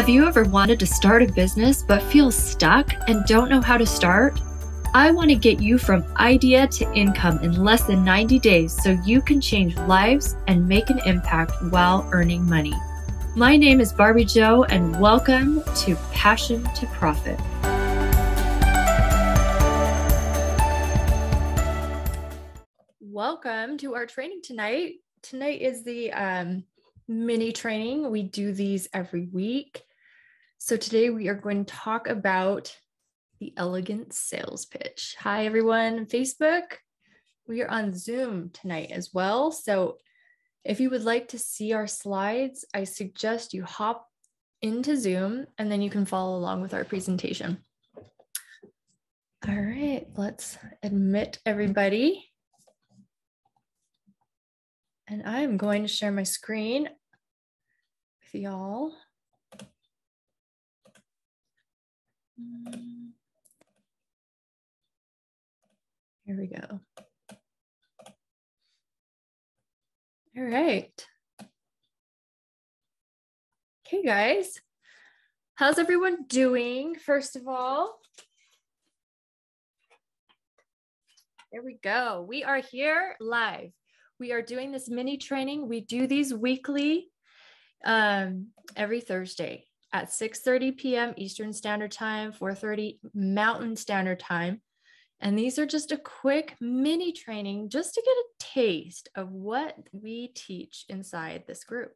Have you ever wanted to start a business but feel stuck and don't know how to start? I want to get you from idea to income in less than 90 days so you can change lives and make an impact while earning money. My name is Barbie Joe, and welcome to Passion to Profit. Welcome to our training tonight. Tonight is the mini training. We do these every week. So today we are going to talk about the elegant sales pitch. Hi everyone on Facebook. We are on Zoom tonight as well. So if you would like to see our slides, I suggest you hop into Zoom and then you can follow along with our presentation. All right, let's admit everybody. And I'm going to share my screen with y'all. Here we go. All right. Okay, guys. How's everyone doing? First of all, there we go. We are here live. We are doing this mini training. We do these weekly every Thursday at 6:30 p.m. Eastern Standard Time, 4:30 Mountain Standard Time. And these are just a quick mini training just to get a taste of what we teach inside this group.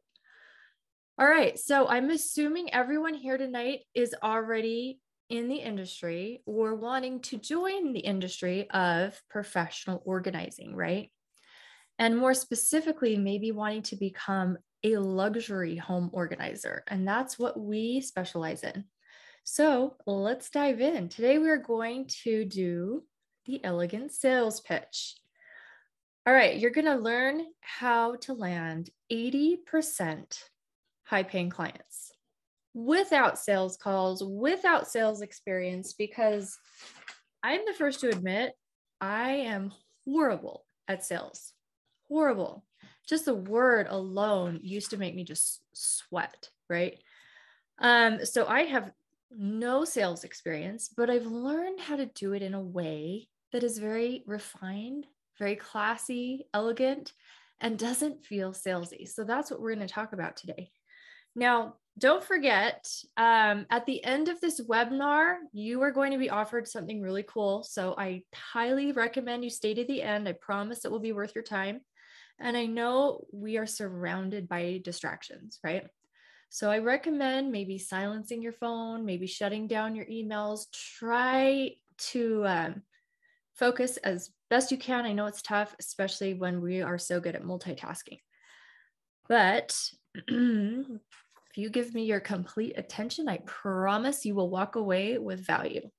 All right, so I'm assuming everyone here tonight is already in the industry or wanting to join the industry of professional organizing, right? And more specifically, maybe wanting to become a luxury home organizer. And that's what we specialize in. So let's dive in. Today, we're going to do the elegant sales pitch. All right, you're going to learn how to land 80% high-paying clients without sales calls, without sales experience, because I'm the first to admit I am horrible at sales. Horrible. Just the word alone used to make me just sweat, right? So I have no sales experience, but I've learned how to do it in a way that is very refined, very classy, elegant, and doesn't feel salesy. So that's what we're going to talk about today. Now, don't forget, at the end of this webinar, you are going to be offered something really cool. So I highly recommend you stay to the end. I promise it will be worth your time. And I know we are surrounded by distractions, right? So I recommend maybe silencing your phone, maybe shutting down your emails. Try to focus as best you can. I know it's tough, especially when we are so good at multitasking. But if you give me your complete attention, I promise you will walk away with value.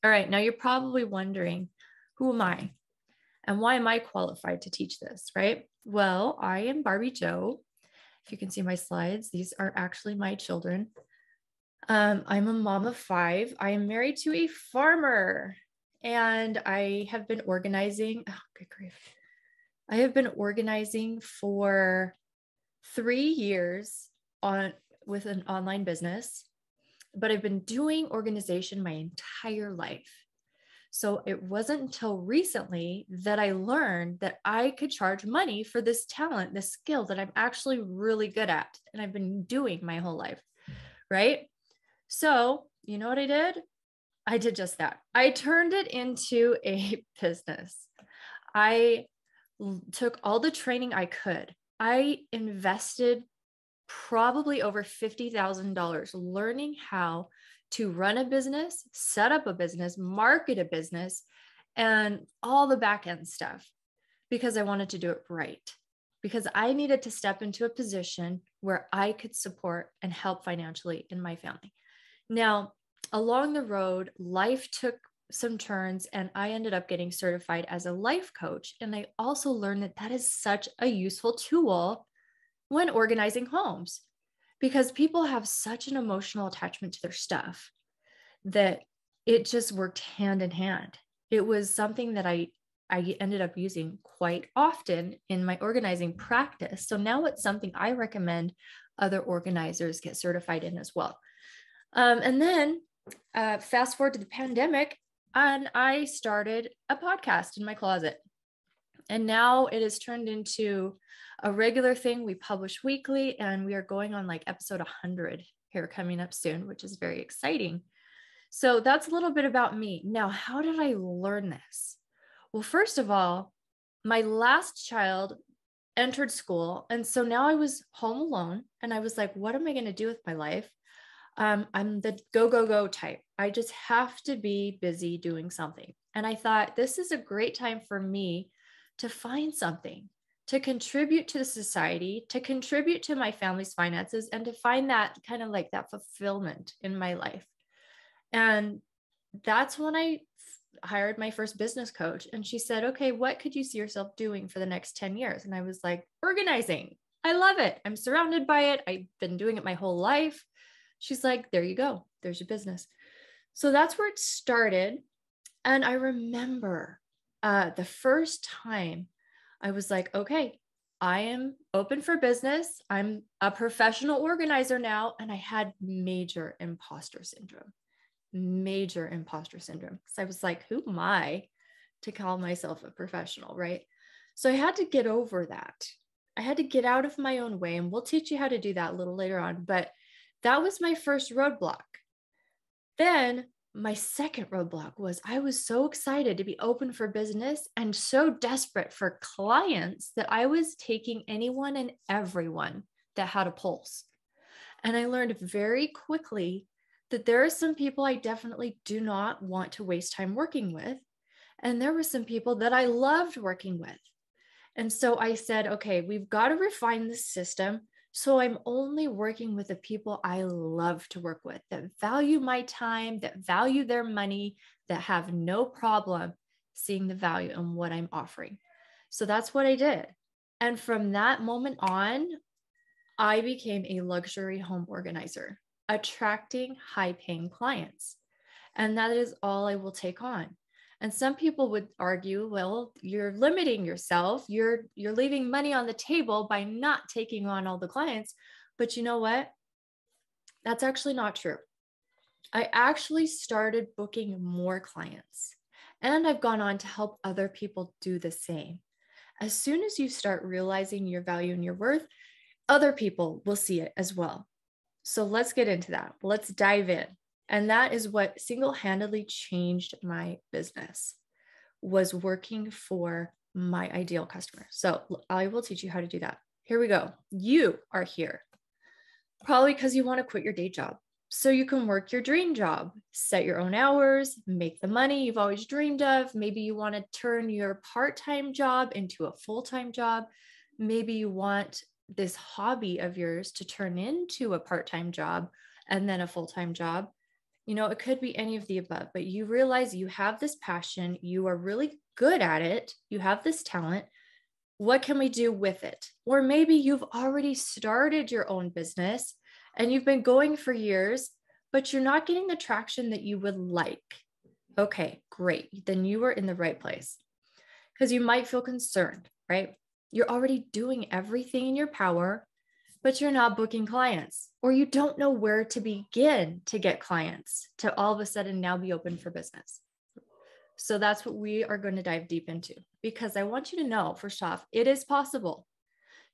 All right, now you're probably wondering, who am I? And why am I qualified to teach this, right? Well, I am Barbie Joe. If you can see my slides, these are actually my children. I'm a mom of 5. I am married to a farmer, and I have been organizing. Oh, good grief. I have been organizing for 3 years with an online business, but I've been doing organization my entire life. So it wasn't until recently that I learned that I could charge money for this talent, this skill that I'm actually really good at, and I've been doing my whole life, right? So you know what I did? I did just that. I turned it into a business. I took all the training I could. I invested probably over $50,000 learning how to run a business, set up a business, market a business, and all the back end stuff, because I wanted to do it right, because I needed to step into a position where I could support and help financially in my family. Now, along the road, life took some turns and I ended up getting certified as a life coach. And I also learned that that is such a useful tool when organizing homes, because people have such an emotional attachment to their stuff that it just worked hand in hand. It was something that I ended up using quite often in my organizing practice. So now it's something I recommend other organizers get certified in as well. And then fast forward to the pandemic, and I started a podcast in my closet. And now it has turned into a regular thing. We publish weekly, and we are going on like episode 100 here coming up soon, which is very exciting. So that's a little bit about me. Now, how did I learn this? Well, first of all, my last child entered school. And so now I was home alone, and I was like, what am I going to do with my life? I'm the go, go, go type. I just have to be busy doing something. And I thought this is a great time for me to find something to contribute to the society, to contribute to my family's finances, and to find that kind of like that fulfillment in my life. And that's when I hired my first business coach. And she said, okay, what could you see yourself doing for the next 10 years? And I was like, organizing. I love it. I'm surrounded by it. I've been doing it my whole life. She's like, there you go. There's your business. So that's where it started. And I remember the first time I was like, okay, I am open for business. I'm a professional organizer now. And I had major imposter syndrome. Because I was like, who am I to call myself a professional, right? So I had to get over that. I had to get out of my own way. And we'll teach you how to do that a little later on. But that was my first roadblock. Then my second roadblock was I was so excited to be open for business and so desperate for clients that I was taking anyone and everyone that had a pulse. And I learned very quickly that there are some people I definitely do not want to waste time working with. And there were some people that I loved working with. And so I said, okay, we've got to refine the system. So I'm only working with the people I love to work with, that value my time, that value their money, that have no problem seeing the value in what I'm offering. So that's what I did. And from that moment on, I became a luxury home organizer, attracting high-paying clients. And that is all I will take on. And some people would argue, well, you're limiting yourself. You're leaving money on the table by not taking on all the clients. But you know what? That's actually not true. I actually started booking more clients, and I've gone on to help other people do the same. As soon as you start realizing your value and your worth, other people will see it as well. So let's get into that. Let's dive in. And that is what single-handedly changed my business, was working for my ideal customer. So I will teach you how to do that. Here we go. You are here probably because you want to quit your day job so you can work your dream job, set your own hours, make the money you've always dreamed of. Maybe you want to turn your part-time job into a full-time job. Maybe you want this hobby of yours to turn into a part-time job and then a full-time job. You know, it could be any of the above, but you realize you have this passion, you are really good at it, you have this talent. What can we do with it? Or maybe you've already started your own business and you've been going for years, but you're not getting the traction that you would like. Okay, great. Then you are in the right place, because you might feel concerned, right? You're already doing everything in your power, but you're not booking clients, or you don't know where to begin to get clients to all of a sudden now be open for business. So that's what we are going to dive deep into, because I want you to know, first off, it is possible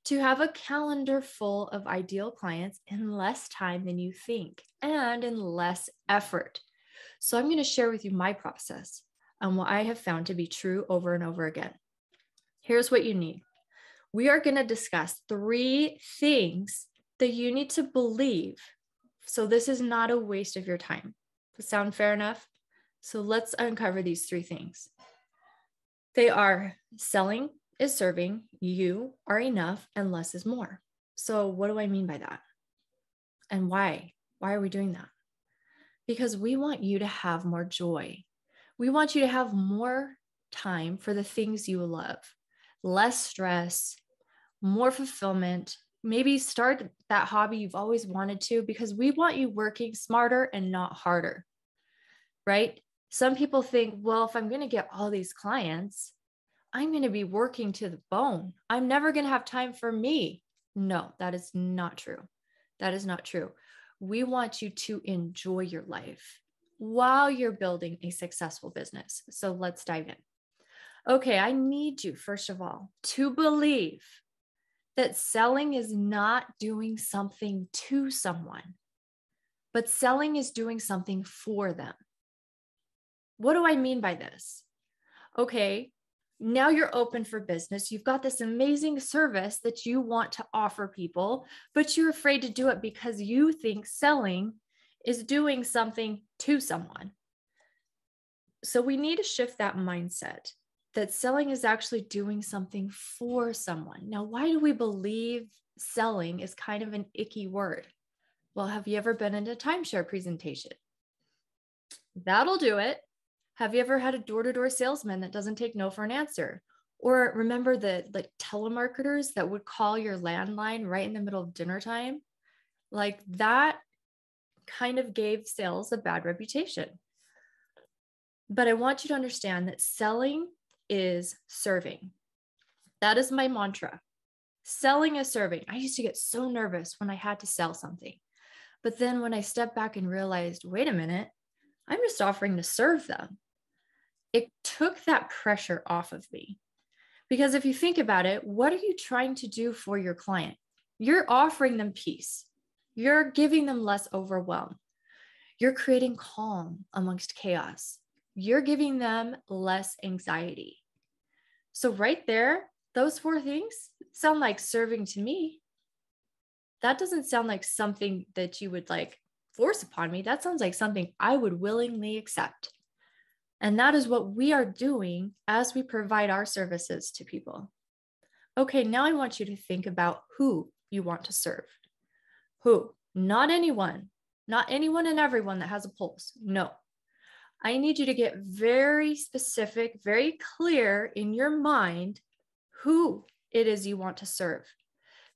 to have a calendar full of ideal clients in less time than you think and in less effort. So I'm going to share with you my process and what I have found to be true over and over again. Here's what you need. We are going to discuss 3 things that you need to believe. So this is not a waste of your time. Does that sound fair enough? So let's uncover these 3 things. They are: selling is serving, you are enough, and less is more. So what do I mean by that? And why? Why are we doing that? Because we want you to have more joy. We want you to have more time for the things you love, less stress, more fulfillment. Maybe start that hobby you've always wanted to, because we want you working smarter and not harder, right? Some people think, well, if I'm going to get all these clients, I'm going to be working to the bone. I'm never going to have time for me. No, that is not true. That is not true. We want you to enjoy your life while you're building a successful business. So let's dive in. Okay, I need you, first of all, to believe that selling is not doing something to someone, but selling is doing something for them. What do I mean by this? Okay, now you're open for business. You've got this amazing service that you want to offer people, but you're afraid to do it because you think selling is doing something to someone. So we need to shift that mindset that selling is actually doing something for someone. Now, why do we believe selling is kind of an icky word? Well, have you ever been in a timeshare presentation? That'll do it. Have you ever had a door-to-door salesman that doesn't take no for an answer? Or remember the like telemarketers that would call your landline right in the middle of dinner time? Like that kind of gave sales a bad reputation. But I want you to understand that selling is serving. That is my mantra. Selling is serving. I used to get so nervous when I had to sell something. But then when I stepped back and realized, wait a minute, I'm just offering to serve them. It took that pressure off of me. Because if you think about it, what are you trying to do for your client? You're offering them peace. You're giving them less overwhelm. You're creating calm amongst chaos. You're giving them less anxiety. So right there, those four things sound like serving to me. That doesn't sound like something that you would like force upon me. That sounds like something I would willingly accept. And that is what we are doing as we provide our services to people. Okay, now I want you to think about who you want to serve. Who? Not anyone and everyone that has a pulse. No. I need you to get very specific, very clear in your mind who it is you want to serve.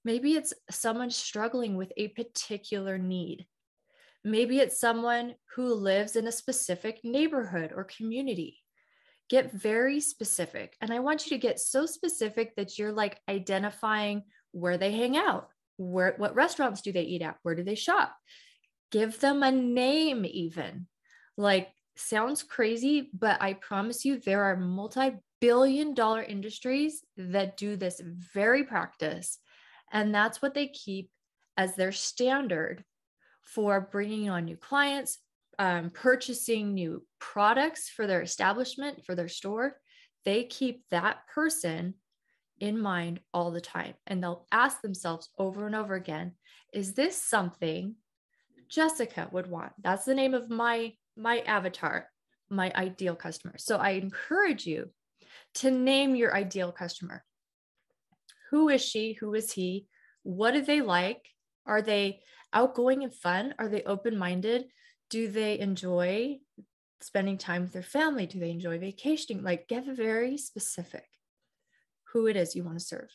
Maybe it's someone struggling with a particular need. Maybe it's someone who lives in a specific neighborhood or community. Get very specific. And I want you to get so specific that you're like identifying where they hang out, what restaurants do they eat at, where do they shop? Give them a name even. Like, sounds crazy, but I promise you there are multi-billion-dollar industries that do this very practice. And that's what they keep as their standard for bringing on new clients, purchasing new products for their establishment, for their store. They keep that person in mind all the time. And they'll ask themselves over and over again, is this something Jessica would want? That's the name of my avatar, my ideal customer. So I encourage you to name your ideal customer. Who is she? Who is he? What do they like? Are they outgoing and fun? Are they open-minded? Do they enjoy spending time with their family? Do they enjoy vacationing? Like, get very specific who it is you want to serve.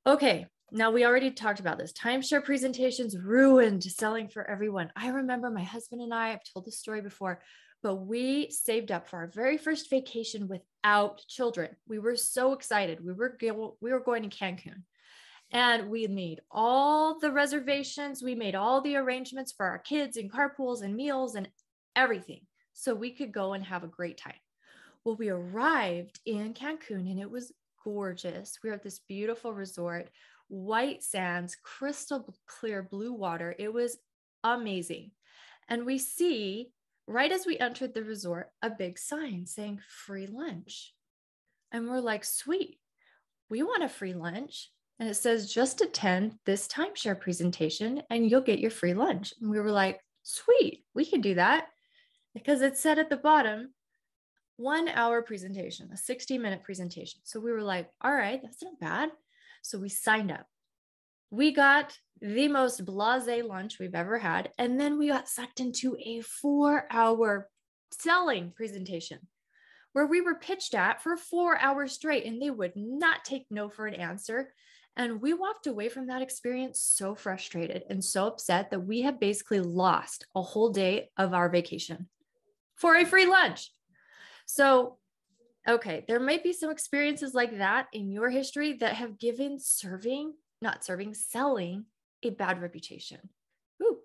Okay, now we already talked about this. Timeshare presentations ruined selling for everyone. I remember my husband and I've told this story before, but we saved up for our very first vacation without children. We were so excited. We were going to Cancun. And we made all the reservations. We made all the arrangements for our kids and carpools and meals and everything so we could go and have a great time. Well, we arrived in Cancun and it was gorgeous. We were at this beautiful resort, white sands, crystal clear blue water. It was amazing. And we see, right as we entered the resort, a big sign saying free lunch. And we're like, sweet, we want a free lunch. And it says, just attend this timeshare presentation and you'll get your free lunch. And we were like, sweet, we can do that. Because it said at the bottom, 1 hour presentation, a 60-minute presentation. So we were like, all right, that's not bad. So we signed up. We got the most blasé lunch we've ever had. And then we got sucked into a 4-hour selling presentation where we were pitched at for 4 hours straight and they would not take no for an answer. And we walked away from that experience so frustrated and so upset that we have basically lost a whole day of our vacation for a free lunch. So, okay, there might be some experiences like that in your history that have given selling a bad reputation. Ooh.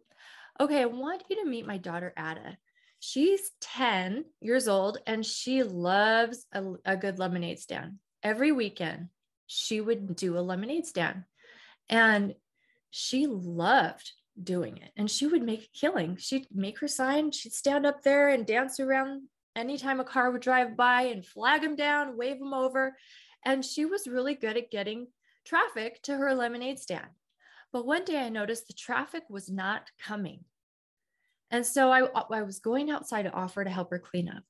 Okay, I want you to meet my daughter, Ada. She's 10 years old and she loves a good lemonade stand. Every weekend, she would do a lemonade stand and she loved doing it. And she would make a killing. She'd make her sign, she'd stand up there and dance around anytime a car would drive by and flag them down, wave them over. And she was really good at getting traffic to her lemonade stand. But one day I noticed the traffic was not coming. And so I was going outside to offer to help her clean up.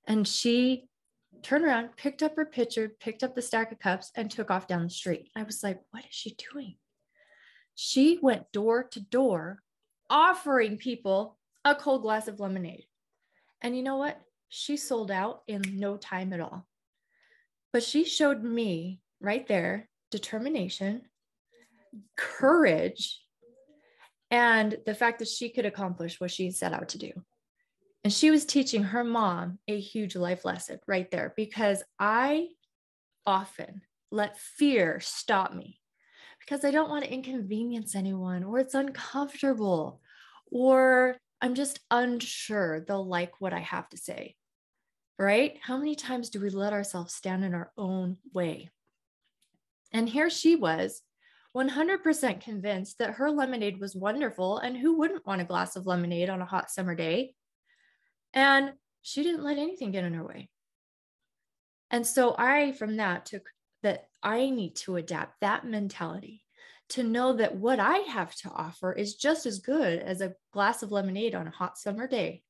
And she turned around, picked up her pitcher, picked up the stack of cups, and took off down the street. I was like, what is she doing? She went door to door offering people a cold glass of lemonade. And you know what? She sold out in no time at all. But she showed me right there determination, courage, and the fact that she could accomplish what she set out to do. And she was teaching her mom a huge life lesson right there, because I often let fear stop me because I don't want to inconvenience anyone, or it's uncomfortable, or I'm just unsure they'll like what I have to say, right? How many times do we let ourselves stand in our own way? And here she was, 100% convinced that her lemonade was wonderful, and who wouldn't want a glass of lemonade on a hot summer day? And she didn't let anything get in her way. And so I, from that, took that I need to adapt that mentality to know that what I have to offer is just as good as a glass of lemonade on a hot summer day,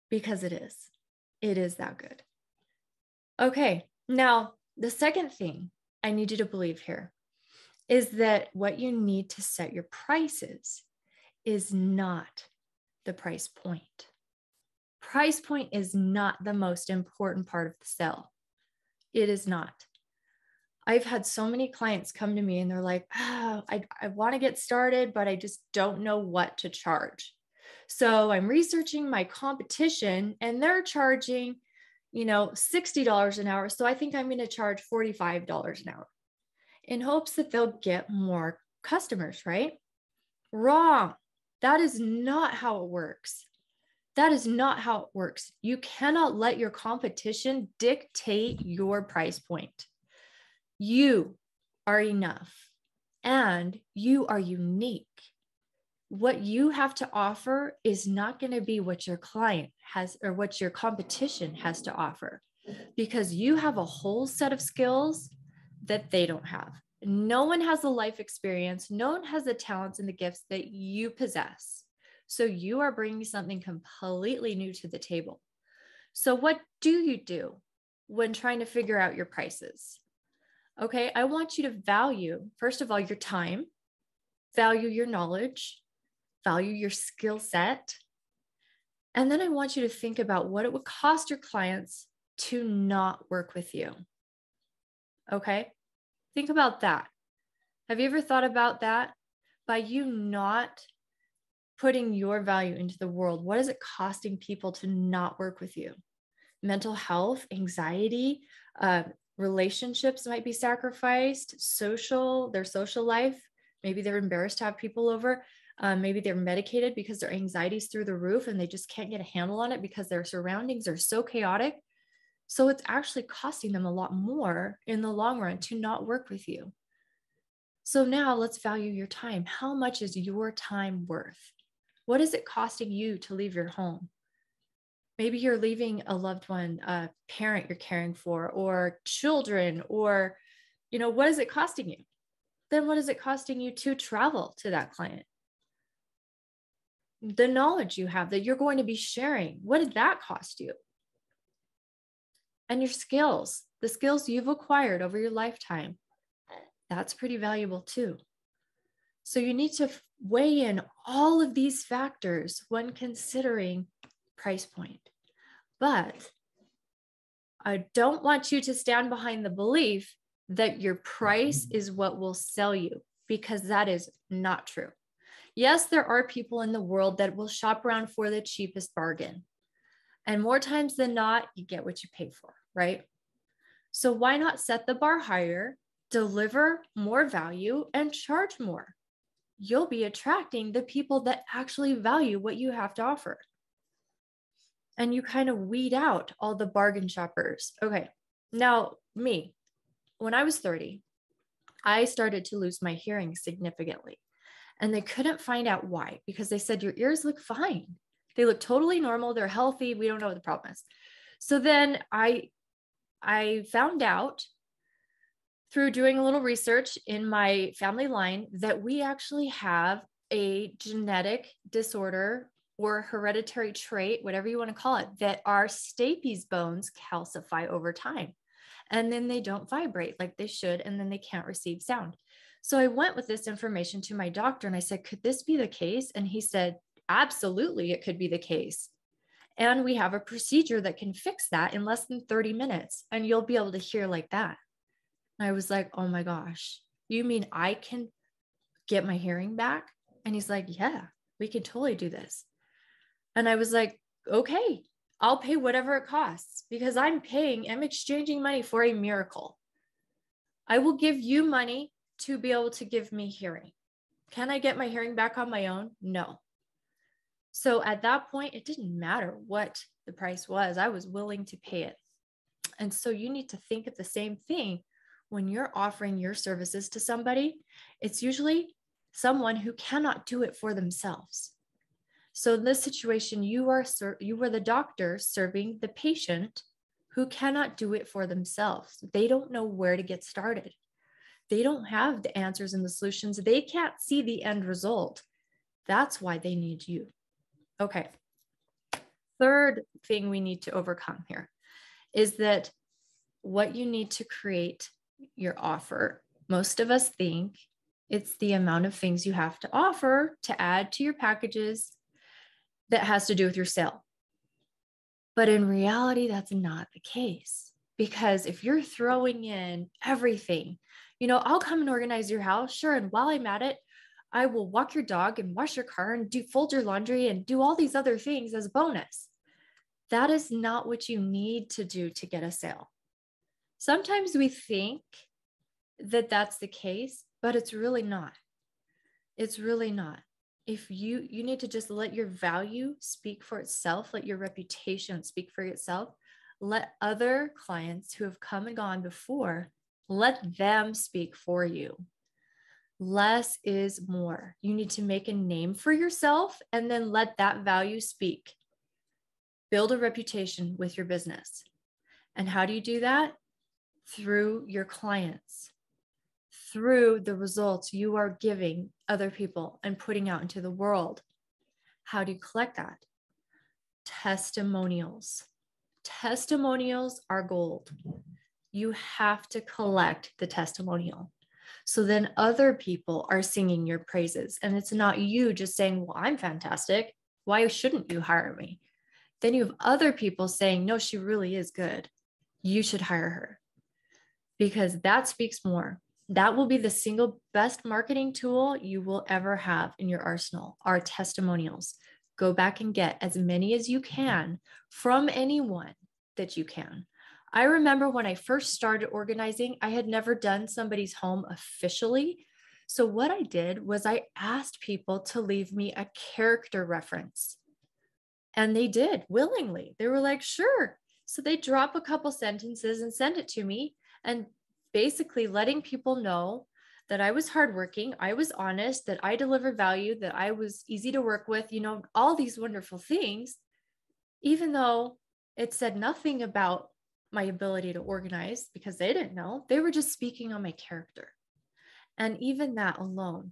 because it is. It is that good. Okay, now the second thing I need you to believe here is that what you need to set your prices is not the price point. Price point is not the most important part of the sale. It is not. I've had so many clients come to me and they're like, I want to get started, but I just don't know what to charge. So I'm researching my competition and they're charging, $60 an hour. So I think I'm going to charge $45 an hour in hopes that they'll get more customers, right? Wrong. That is not how it works. That is not how it works. You cannot let your competition dictate your price point. You are enough and you are unique. What you have to offer is not going to be what your client has or what your competition has to offer, because you have a whole set of skills that they don't have. No one has the life experience. No one has the talents and the gifts that you possess. So you are bringing something completely new to the table. So what do you do when trying to figure out your prices? Okay, I want you to value, first of all, your time, value your knowledge, value your skill set. And then I want you to think about what it would cost your clients to not work with you. Okay, think about that. Have you ever thought about that? By you not putting your value into the world, what is it costing people to not work with you? Mental health, anxiety, relationships might be sacrificed, their social life. Maybe they're embarrassed to have people over. Maybe they're medicated because their anxiety is through the roof and they just can't get a handle on it because their surroundings are so chaotic. So it's actually costing them a lot more in the long run to not work with you. So now let's value your time. How much is your time worth? What is it costing you to leave your home? Maybe you're leaving a loved one, a parent you're caring for, or children, or, what is it costing you? Then what is it costing you to travel to that client? The knowledge you have that you're going to be sharing, what did that cost you? And your skills, the skills you've acquired over your lifetime, that's pretty valuable too. So you need to weigh in all of these factors when considering price point. But I don't want you to stand behind the belief that your price is what will sell you, because that is not true. Yes, there are people in the world that will shop around for the cheapest bargain. And more times than not, you get what you pay for, right? So why not set the bar higher, deliver more value, and charge more? you'll be attracting the people that actually value what you have to offer. And you kind of weed out all the bargain shoppers. Okay. Now, me, when I was 30, I started to lose my hearing significantly. And they couldn't find out why, because they said, your ears look fine. They look totally normal. They're healthy. We don't know what the problem is. So then I found out through doing a little research in my family line that we actually have a genetic disorder or hereditary trait, whatever you want to call it, that our stapes bones calcify over time. And then they don't vibrate like they should, and then they can't receive sound. So I went with this information to my doctor and I said, could this be the case? And he said, absolutely, it could be the case. And we have a procedure that can fix that in less than 30 minutes, and you'll be able to hear like that. And I was like, oh my gosh, you mean I can get my hearing back? And he's like, yeah, we can totally do this. And I was like, okay, I'll pay whatever it costs, because I'm exchanging money for a miracle. I will give you money to be able to give me hearing. Can I get my hearing back on my own? No. So at that point, it didn't matter what the price was. I was willing to pay it. And so you need to think of the same thing when you're offering your services to somebody. It's usually someone who cannot do it for themselves. So in this situation, you were the doctor serving the patient who cannot do it for themselves. They don't know where to get started. They don't have the answers and the solutions. They can't see the end result. That's why they need you. Okay. Third thing we need to overcome here is that what you need to create your offer. Most of us think it's the amount of things you have to offer to add to your packages that has to do with your sale. But in reality, that's not the case, because if you're throwing in everything, I'll come and organize your house. Sure. And while I'm at it, I will walk your dog and wash your car and fold your laundry and do all these other things as a bonus. That is not what you need to do to get a sale. Sometimes we think that that's the case, but it's really not. It's really not. If you need to just let your value speak for itself, let your reputation speak for itself, let other clients who have come and gone before, let them speak for you. Less is more. You need to make a name for yourself and then let that value speak. Build a reputation with your business. And how do you do that? Through your clients, through the results you are giving other people and putting out into the world. How do you collect that? Testimonials. Testimonials are gold. You have to collect the testimonial. So then other people are singing your praises, and it's not you just saying, well, I'm fantastic. Why shouldn't you hire me? Then you have other people saying, no, she really is good. You should hire her, because that speaks more. That will be the single best marketing tool you will ever have in your arsenal, are testimonials. Go back and get as many as you can from anyone that you can. I remember when I first started organizing, I had never done somebody's home officially. So what I did was I asked people to leave me a character reference. And they did willingly. They were like, sure. So they drop a couple sentences and send it to me, and basically letting people know that I was hardworking, I was honest, that I delivered value, that I was easy to work with, all these wonderful things, even though it said nothing about my ability to organize, because they didn't know. They were just speaking on my character. And even that alone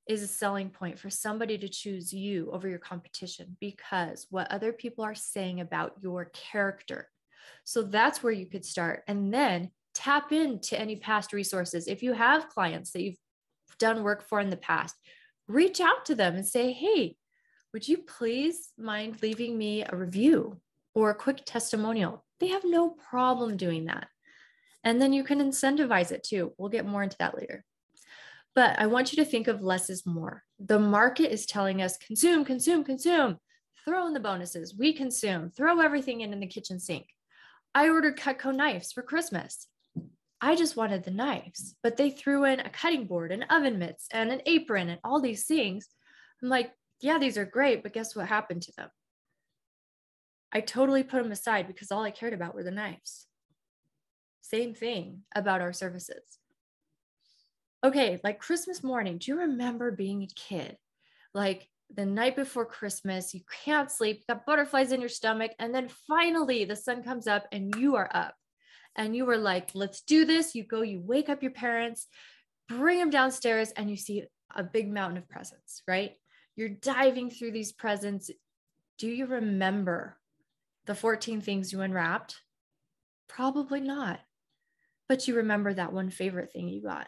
is a selling point for somebody to choose you over your competition, because what other people are saying about your character. So that's where you could start. And then tap into any past resources. If you have clients that you've done work for in the past, reach out to them and say, hey, would you please mind leaving me a review or a quick testimonial? They have no problem doing that. And then you can incentivize it too. We'll get more into that later. But I want you to think of less is more. The market is telling us consume, consume, consume. Throw in the bonuses. We consume. Throw everything in the kitchen sink. I ordered Cutco knives for Christmas. I just wanted the knives, but they threw in a cutting board, an oven mitts, and an apron, and all these things. I'm like, yeah, these are great, but guess what happened to them? I totally put them aside because all I cared about were the knives. Same thing about our services. Okay, like Christmas morning, do you remember being a kid? Like the night before Christmas, you can't sleep, you got butterflies in your stomach, and then finally the sun comes up and you are up. And you were like, let's do this. You go, you wake up your parents, bring them downstairs, and you see a big mountain of presents, right? You're diving through these presents. Do you remember the 14 things you unwrapped? Probably not. But you remember that one favorite thing you got.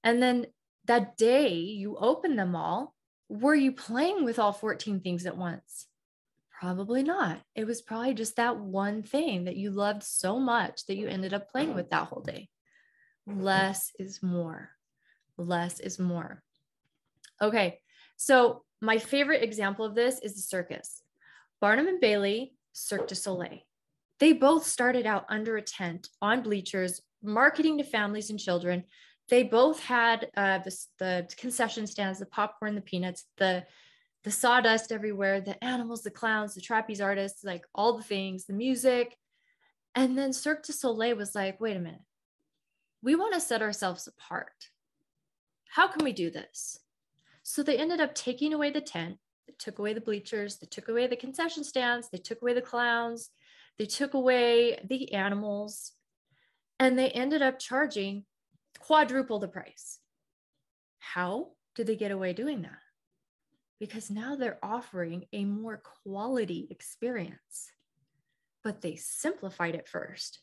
And then that day you opened them all, were you playing with all 14 things at once? Probably not. It was probably just that one thing that you loved so much that you ended up playing with that whole day. Less is more. Less is more. Okay, so my favorite example of this is the circus. Barnum and Bailey, Cirque du Soleil. They both started out under a tent on bleachers, marketing to families and children. They both had the concession stands, the popcorn, the peanuts, the sawdust everywhere, the animals, the clowns, the trapeze artists, like all the things, the music. And then Cirque du Soleil was like, wait a minute, we want to set ourselves apart. How can we do this? So they ended up taking away the tent, they took away the bleachers, they took away the concession stands, they took away the clowns, they took away the animals, and they ended up charging quadruple the price. How did they get away doing that? Because now they're offering a more quality experience, but they simplified it first.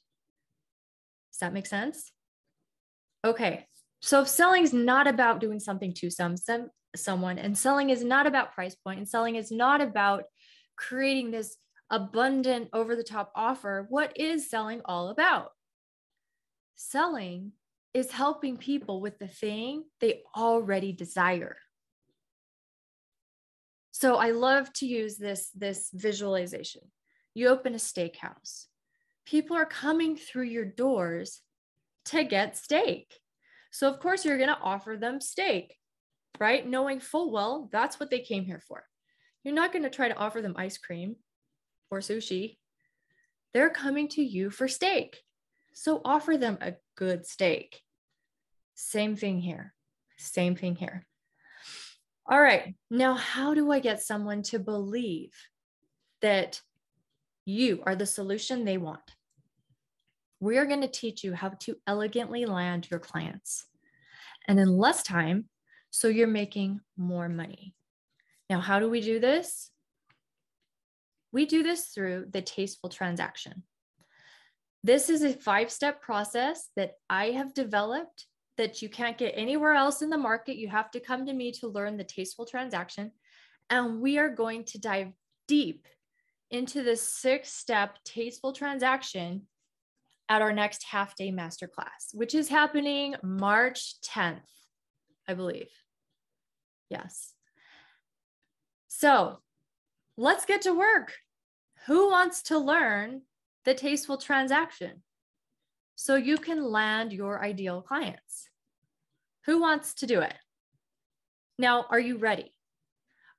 Does that make sense? Okay, so selling is not about doing something to someone, and selling is not about price point, and selling is not about creating this abundant over-the-top offer. What is selling all about? Selling is helping people with the thing they already desire. So I love to use this visualization. You open a steakhouse. People are coming through your doors to get steak. So of course you're going to offer them steak, right? Knowing full well that's what they came here for. You're not going to try to offer them ice cream or sushi. They're coming to you for steak. So offer them a good steak. Same thing here. Same thing here. All right, now how do I get someone to believe that you are the solution they want? We are going to teach you how to elegantly land your clients and in less time, so you're making more money. Now, how do we do this? We do this through the tasteful transaction. This is a 5-step process that I have developed that you can't get anywhere else in the market. You have to come to me to learn the tasteful transaction. And we are going to dive deep into the 6-step tasteful transaction at our next half-day masterclass, which is happening March 10th, I believe. Yes. So let's get to work. Who wants to learn the tasteful transaction so you can land your ideal clients? Who wants to do it? Now, are you ready?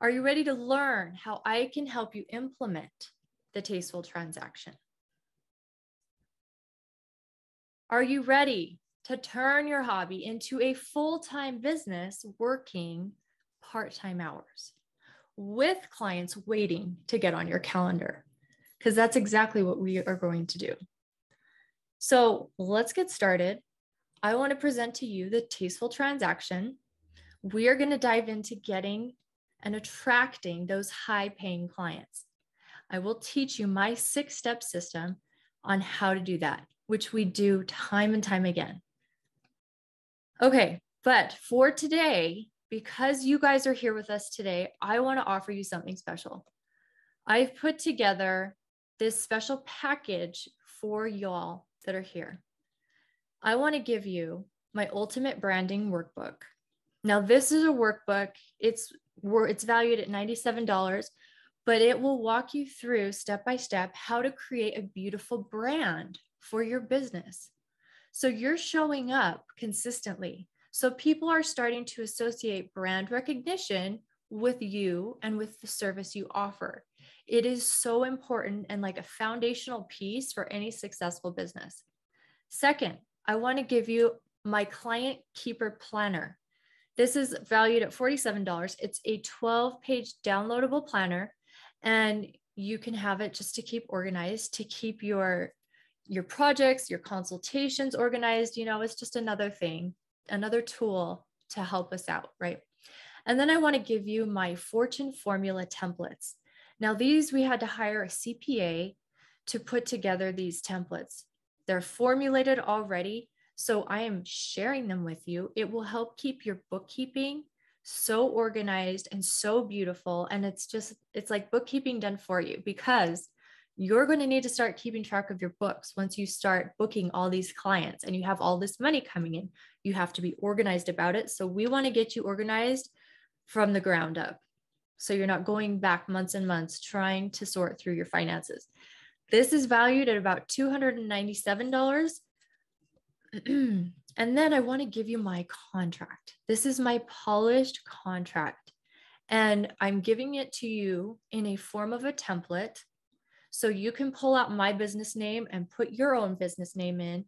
Are you ready to learn how I can help you implement the tasteful transaction? Are you ready to turn your hobby into a full-time business working part-time hours with clients waiting to get on your calendar? Because that's exactly what we are going to do. So let's get started. I want to present to you the tasteful transaction. We are going to dive into getting and attracting those high-paying clients. I will teach you my 6-step system on how to do that, which we do time and time again. Okay, but for today, because you guys are here with us today, I want to offer you something special. I've put together this special package for y'all that are here. I want to give you my ultimate branding workbook. Now, this is a workbook. It's valued at $97, but it will walk you through step by step how to create a beautiful brand for your business. So you're showing up consistently. So people are starting to associate brand recognition with you and with the service you offer. It is so important and like a foundational piece for any successful business. Second, I want to give you my Client Keeper Planner. This is valued at $47. It's a 12-page downloadable planner, and you can have it just to keep organized, to keep your projects, your consultations organized. You know, it's just another thing, another tool to help us out, right? And then I want to give you my Fortune Formula templates. Now, these we had to hire a CPA to put together these templates. They're formulated already, so I am sharing them with you. It will help keep your bookkeeping so organized and so beautiful. And it's like bookkeeping done for you, because you're going to need to start keeping track of your books once you start booking all these clients and you have all this money coming in. You have to be organized about it. So we want to get you organized from the ground up, so you're not going back months and months trying to sort through your finances. This is valued at about $297. And then I want to give you my contract. This is my polished contract, and I'm giving it to you in a form of a template. So you can pull out my business name and put your own business name in.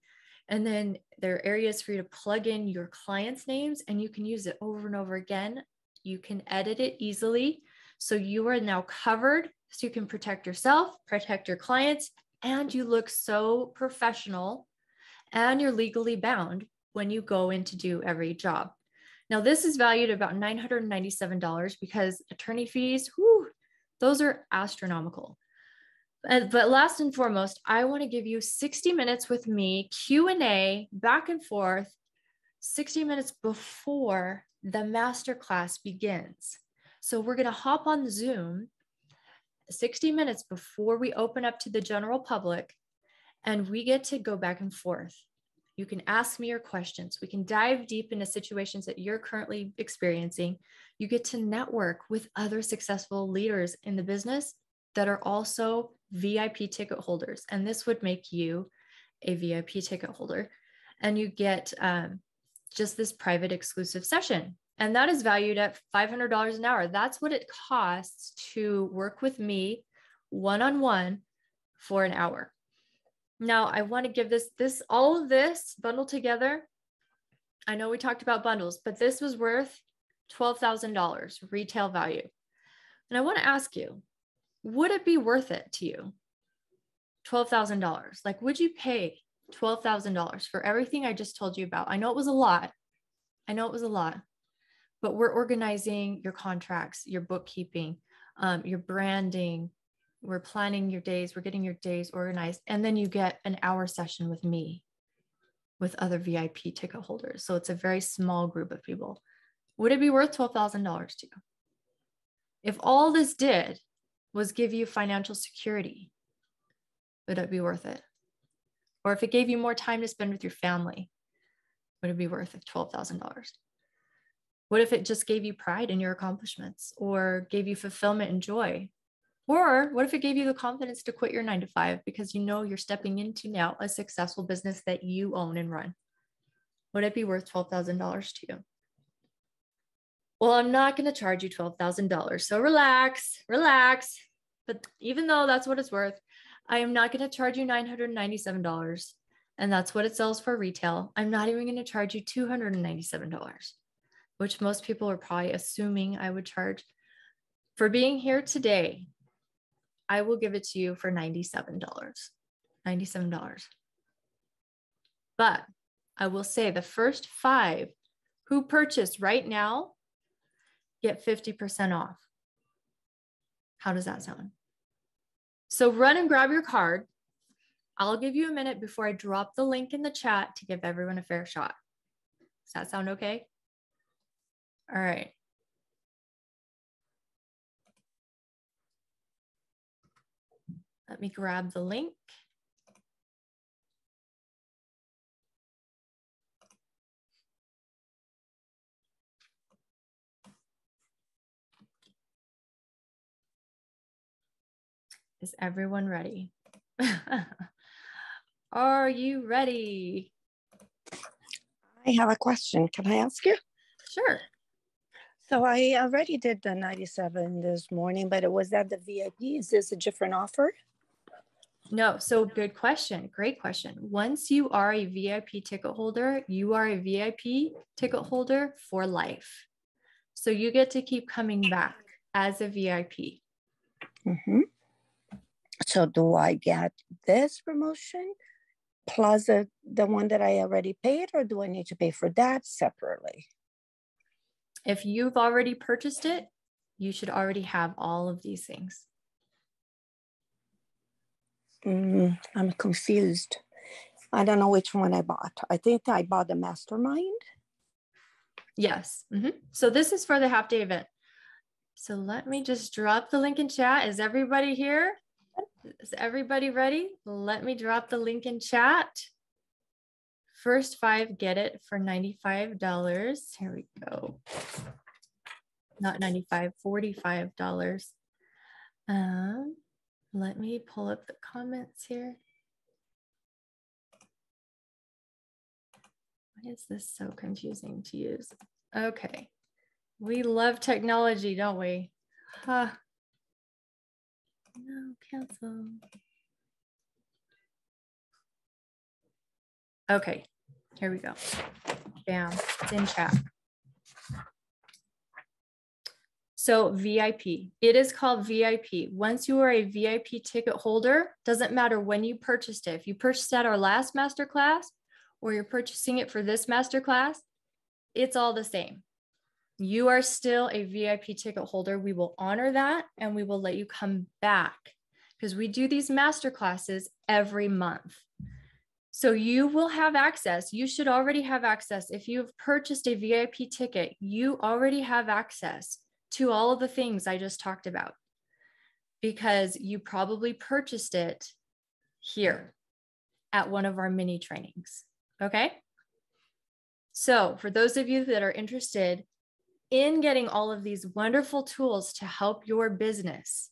And then there are areas for you to plug in your clients' names, and you can use it over and over again. You can edit it easily. So you are now covered, so you can protect yourself, protect your clients, and you look so professional, and you're legally bound when you go in to do every job. Now, this is valued at about $997 because attorney fees, whew, those are astronomical. But last and foremost, I want to give you 60 minutes with me, Q&A, back and forth, 60 minutes before the masterclass begins. So we're going to hop on Zoom 60 minutes before we open up to the general public, and we get to go back and forth. You can ask me your questions. We can dive deep into situations that you're currently experiencing. You get to network with other successful leaders in the business that are also VIP ticket holders. And this would make you a VIP ticket holder. And you get just this private exclusive session. And that is valued at $500 an hour. That's what it costs to work with me one-on-one for an hour. Now, I want to give all of this bundled together. I know we talked about bundles, but this was worth $12,000 retail value. And I want to ask you, would it be worth it to you? $12,000. Like, would you pay $12,000 for everything I just told you about? I know it was a lot. But we're organizing your contracts, your bookkeeping, your branding. We're planning your days. We're getting your days organized. And then you get an hour session with me, with other VIP ticket holders. So it's a very small group of people. Would it be worth $12,000 to you? If all this did was give you financial security, would it be worth it? Or if it gave you more time to spend with your family, would it be worth it, $12,000? What if it just gave you pride in your accomplishments, or gave you fulfillment and joy? Or what if it gave you the confidence to quit your 9-to-5 because you know you're stepping into now a successful business that you own and run? Would it be worth $12,000 to you? Well, I'm not going to charge you $12,000. So relax. But even though that's what it's worth, I am not going to charge you $997. And that's what it sells for retail. I'm not even going to charge you $297, which most people are probably assuming I would charge. For being here today, I will give it to you for $97. $97. But I will say the first 5 who purchase right now get 50% off. How does that sound? So run and grab your card. I'll give you a minute before I drop the link in the chat to give everyone a fair shot. Does that sound okay? All right. Let me grab the link. Is everyone ready? Are you ready? I have a question. Can I ask you? Sure. So I already did the 97 this morning, but it was at the VIP. Is this a different offer? No, so good question. Great question. Once you are a VIP ticket holder, you are a VIP ticket holder for life. So you get to keep coming back as a VIP. Mm-hmm. So do I get this promotion plus the one that I already paid, or do I need to pay for that separately? If you've already purchased it, you should already have all of these things. I'm confused. I don't know which one I bought. I think I bought the mastermind. Yes. So this is for the half day event. So let me just drop the link in chat. Is everybody here? Is everybody ready? Let me drop the link in chat. First 5 get it for $95. Here we go. Not 95, $45. Let me pull up the comments here. Why is this so confusing to use? Okay. We love technology, don't we? No, cancel. Okay, here we go. Bam, it's in chat. So VIP, it is called VIP. Once you are a VIP ticket holder, doesn't matter when you purchased it. If you purchased at our last masterclass or you're purchasing it for this masterclass, it's all the same. You are still a VIP ticket holder. We will honor that and we will let you come back because we do these masterclasses every month. So you will have access. You should already have access. If you've purchased a VIP ticket, you already have access to all of the things I just talked about because you probably purchased it here at one of our mini trainings. Okay. So for those of you that are interested in getting all of these wonderful tools to help your business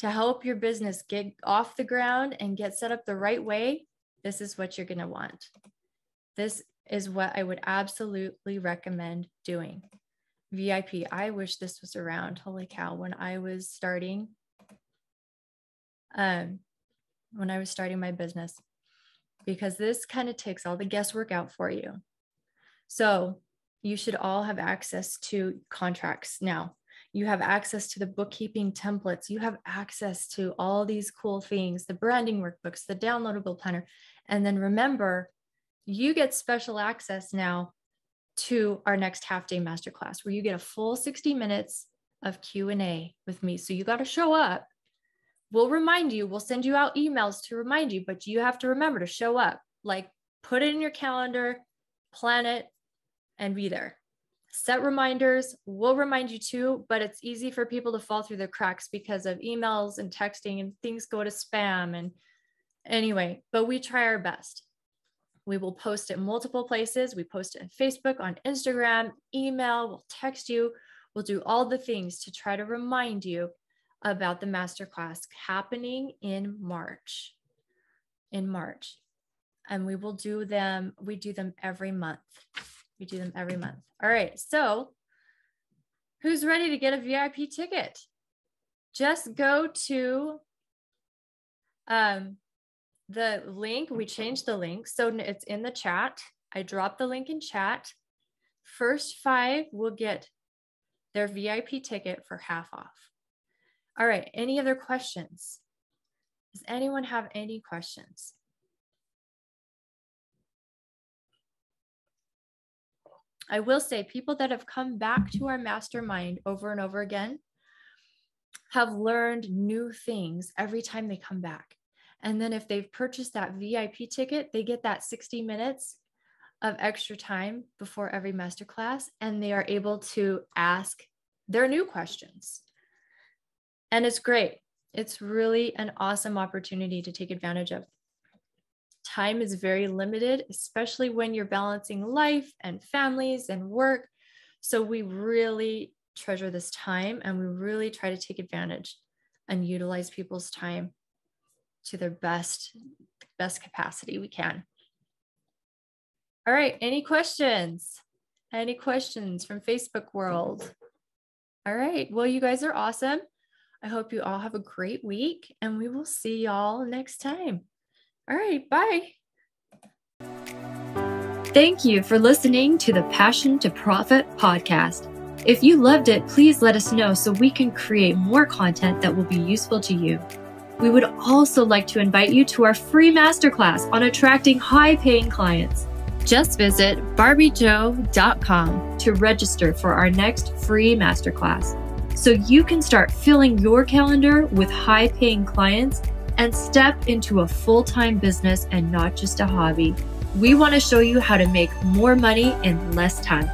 get off the ground and get set up the right way, this is what you're going to want. This is what I would absolutely recommend doing. VIP. I wish this was around. Holy cow. When I was starting my business, because this kind of takes all the guesswork out for you. So you should all have access to contracts now. You have access to the bookkeeping templates. You have access to all these cool things, the branding workbooks, the downloadable planner. And then remember, you get special access now to our next half day masterclass where you get a full 60 minutes of Q&A with me. So you got to show up. We'll remind you, we'll send you out emails to remind you, but you have to remember to show up, like put it in your calendar, plan it, and be there. Set reminders. We'll remind you too, but it's easy for people to fall through the cracks because of emails and texting and things go to spam. And anyway, but we try our best. We will post it multiple places. We post it on Facebook, on Instagram, email, we'll text you. We'll do all the things to try to remind you about the masterclass happening in March. And we will do them. We do them every month. All right. So who's ready to get a VIP ticket? Just go to the link. We changed the link. So it's in the chat. I dropped the link in chat. First 5 will get their VIP ticket for half off. All right. Any other questions? Does anyone have any questions? I will say people that have come back to our mastermind over and over again have learned new things every time they come back. And then if they've purchased that VIP ticket, they get that 60 minutes of extra time before every masterclass, and they are able to ask their new questions. And it's great. It's really an awesome opportunity to take advantage of. Time is very limited, especially when you're balancing life and families and work. So we really treasure this time and we really try to take advantage and utilize people's time to their best capacity we can. All right. Any questions? Any questions from Facebook world? All right. Well, you guys are awesome. I hope you all have a great week, and we will see y'all next time. All right. Bye. Thank you for listening to the Passion to Profit podcast. If you loved it, please let us know so we can create more content that will be useful to you. We would also like to invite you to our free masterclass on attracting high-paying clients. Just visit barbiejoe.com to register for our next free masterclass so you can start filling your calendar with high-paying clients and step into a full-time business and not just a hobby. We want to show you how to make more money in less time.